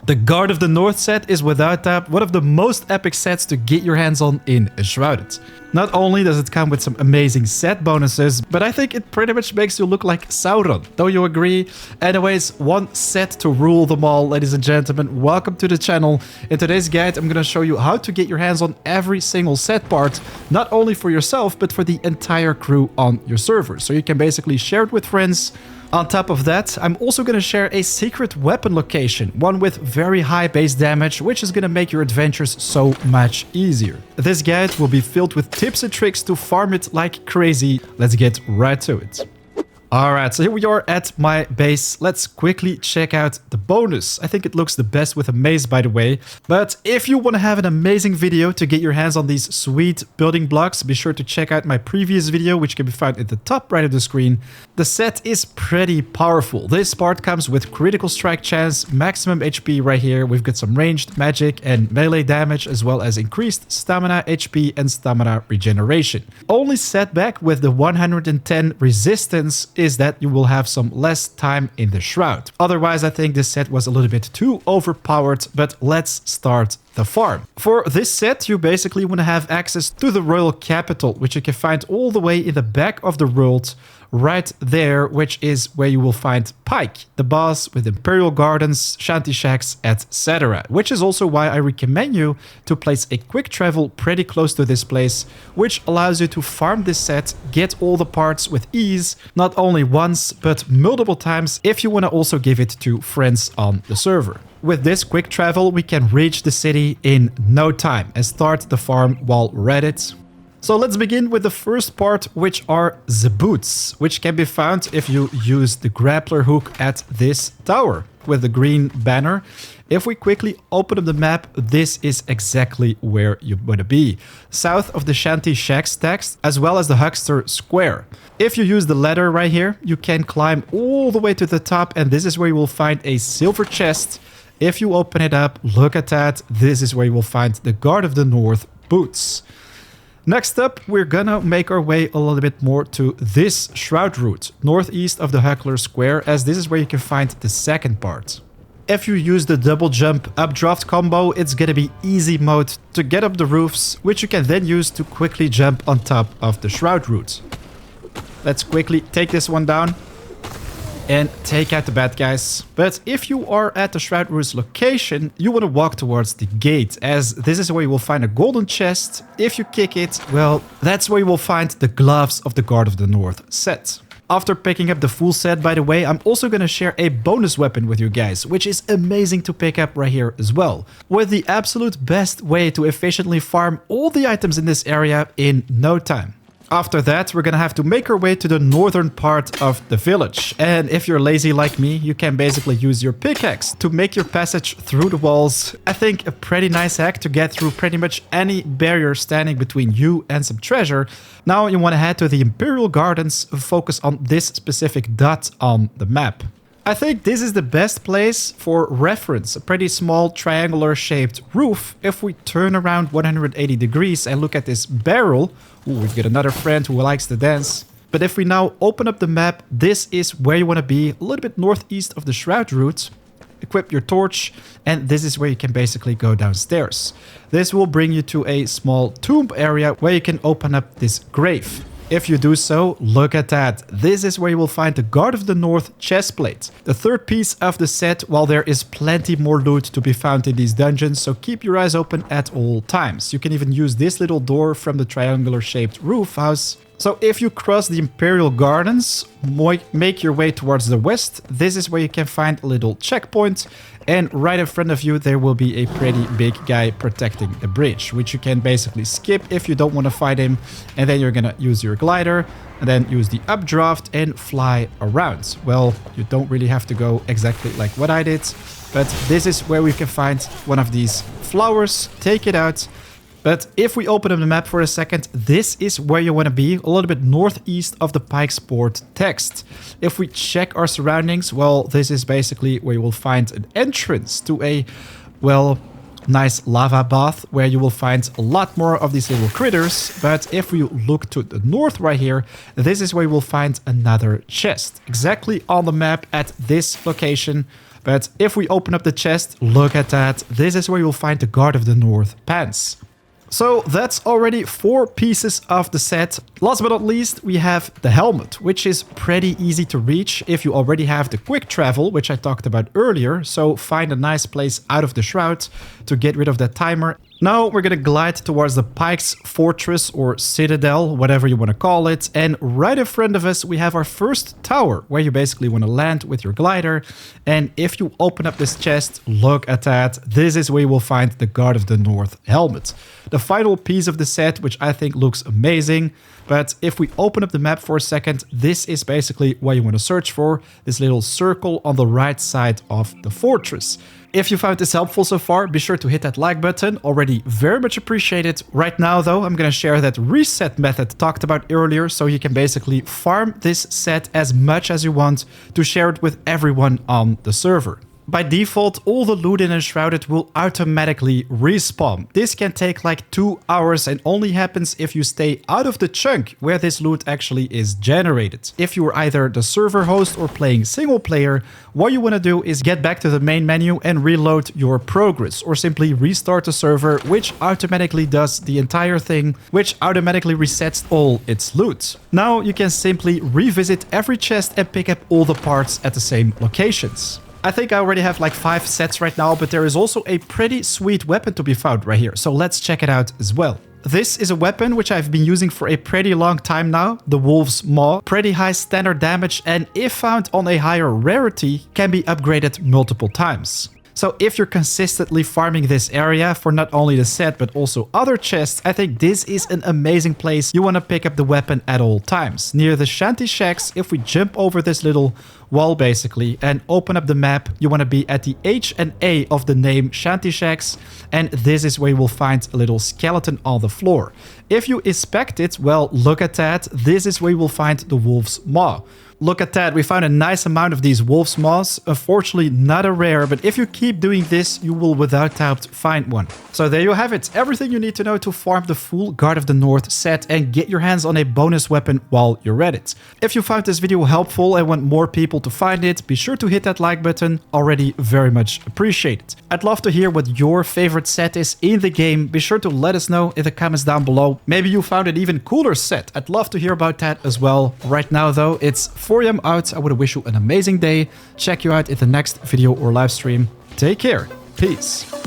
The Guard of the North set is without doubt one of the most epic sets to get your hands on in Enshrouded. Not only does it come with some amazing set bonuses, but I think it pretty much makes you look like Sauron. Don't you agree? Anyways, one set to rule them all, ladies and gentlemen. Welcome to the channel. In today's guide, I'm gonna show you how to get your hands on every single set part, not only for yourself, but for the entire crew on your server. So you can basically share it with friends. On top of that, I'm also going to share a secret weapon location, one with very high base damage, which is going to make your adventures so much easier. This guide will be filled with tips and tricks to farm it like crazy. Let's get right to it. Alright, so here we are at my base. Let's quickly check out the bonus. I think it looks the best with a maze, by the way. But if you want to have an amazing video to get your hands on these sweet building blocks, be sure to check out my previous video, which can be found at the top right of the screen. The set is pretty powerful. This part comes with critical strike chance, maximum HP right here. We've got some ranged, magic, and melee damage, as well as increased stamina, HP, and stamina regeneration. Only setback with the 110 resistance is that you will have some less time in the Shroud. Otherwise, I think this set was a little bit too overpowered, but let's start the farm. For this set, you basically want to have access to the royal capital, which you can find all the way in the back of the world, right there, which is where you will find Pike, the boss with Imperial Gardens, Shanty Shacks, etc. Which is also why I recommend you to place a quick travel pretty close to this place, which allows you to farm this set, get all the parts with ease, not only once, but multiple times if you want to also give it to friends on the server. With this quick travel, we can reach the city in no time and start the farm while we're at it. So let's begin with the first part, which are the boots, which can be found if you use the grappler hook at this tower with the green banner. If we quickly open up the map, this is exactly where you want to be. South of the Shanty Shacks text, as well as the Huckster Square. If you use the ladder right here, you can climb all the way to the top, and this is where you will find a silver chest. If you open it up, look at that. This is where you will find the Guard of the North boots. Next up, we're gonna make our way a little bit more to this Shroud route, northeast of the Huckster Square, as this is where you can find the second part. If you use the double jump updraft combo, it's gonna be easy mode to get up the roofs, which you can then use to quickly jump on top of the Shroud route. Let's quickly take this one down and take out the bad guys. But if you are at the Shroud Route's location, you want to walk towards the gate, as this is where you will find a golden chest. If you kick it, well, that's where you will find the gloves of the Guard of the North set. After picking up the full set, by the way, I'm also going to share a bonus weapon with you guys, which is amazing to pick up right here as well, with the absolute best way to efficiently farm all the items in this area in no time. After that, we're gonna have to make our way to the northern part of the village. And if you're lazy like me, you can basically use your pickaxe to make your passage through the walls. I think a pretty nice hack to get through pretty much any barrier standing between you and some treasure. Now you want to head to the Imperial Gardens, focus on this specific dot on the map. I think this is the best place for reference, a pretty small triangular shaped roof. If we turn around 180 degrees and look at this barrel, ooh, we've got another friend who likes to dance. But if we now open up the map, this is where you want to be, a little bit northeast of the Shroud route. Equip your torch, and this is where you can basically go downstairs. This will bring you to a small tomb area where you can open up this grave. If you do so, look at that. This is where you will find the Guard of the North chestplate, the third piece of the set, while there is plenty more loot to be found in these dungeons, so keep your eyes open at all times. You can even use this little door from the triangular shaped roof house. So if you cross the Imperial Gardens, make your way towards the west, this is where you can find a little checkpoint. And right in front of you, there will be a pretty big guy protecting the bridge, which you can basically skip if you don't want to fight him. And then you're gonna use your glider and then use the updraft and fly around. Well, you don't really have to go exactly like what I did, but this is where we can find one of these flowers, take it out. But if we open up the map for a second, this is where you want to be, a little bit northeast of the Pike's Port text. If we check our surroundings, well, this is basically where you will find an entrance to a, well, nice lava bath where you will find a lot more of these little critters. But if we look to the north right here, this is where you will find another chest. Exactly on the map at this location. But if we open up the chest, look at that. This is where you'll find the Guard of the North pants. So that's already 4 pieces of the set. Last but not least, we have the helmet, which is pretty easy to reach if you already have the quick travel, which I talked about earlier. So find a nice place out of the shroud to get rid of that timer. Now we're gonna glide towards the Pike's Fortress or Citadel, whatever you want to call it. And right in front of us, we have our first tower, where you basically want to land with your glider. And if you open up this chest, look at that. This is where you will find the Guard of the North helmet. The final piece of the set, which I think looks amazing. But if we open up the map for a second, this is basically what you want to search for. This little circle on the right side of the fortress. If you found this helpful so far, be sure to hit that like button. Already very much appreciated. Right now though, I'm gonna share that reset method talked about earlier, so you can basically farm this set as much as you want to share it with everyone on the server. By default, all the loot in Enshrouded will automatically respawn. This can take like 2 hours and only happens if you stay out of the chunk where this loot actually is generated. If you are either the server host or playing single player, what you want to do is get back to the main menu and reload your progress, or simply restart the server, which automatically does the entire thing, which automatically resets all its loot. Now you can simply revisit every chest and pick up all the parts at the same locations. I think I already have like 5 sets right now, but there is also a pretty sweet weapon to be found right here. So let's check it out as well. This is a weapon which I've been using for a pretty long time now, the Wolfs Maw. Pretty high standard damage, and if found on a higher rarity, can be upgraded multiple times. So if you're consistently farming this area for not only the set but also other chests, I think this is an amazing place you want to pick up the weapon at all times. Near the shanty shacks, if we jump over this little wall basically and open up the map, you want to be at the H and A of the name Shanty Shacks, and this is where you will find a little skeleton on the floor. If you inspect it, well, look at that. This is where you will find the Wolf's Maw. Look at that, we found a nice amount of these Wolf's Maws. Unfortunately, not a rare, but if you keep doing this, you will without doubt find one. So there you have it, everything you need to know to farm the full Guard of the North set and get your hands on a bonus weapon while you're at it. If you found this video helpful and want more people to find it, be sure to hit that like button, already very much appreciated. I'd love to hear what your favorite set is in the game. Be sure to let us know in the comments down below. Maybe you found an even cooler set. I'd love to hear about that as well. Right now though, it's 4 AM out. I would wish you an amazing day. Check you out in the next video or live stream. Take care. Peace.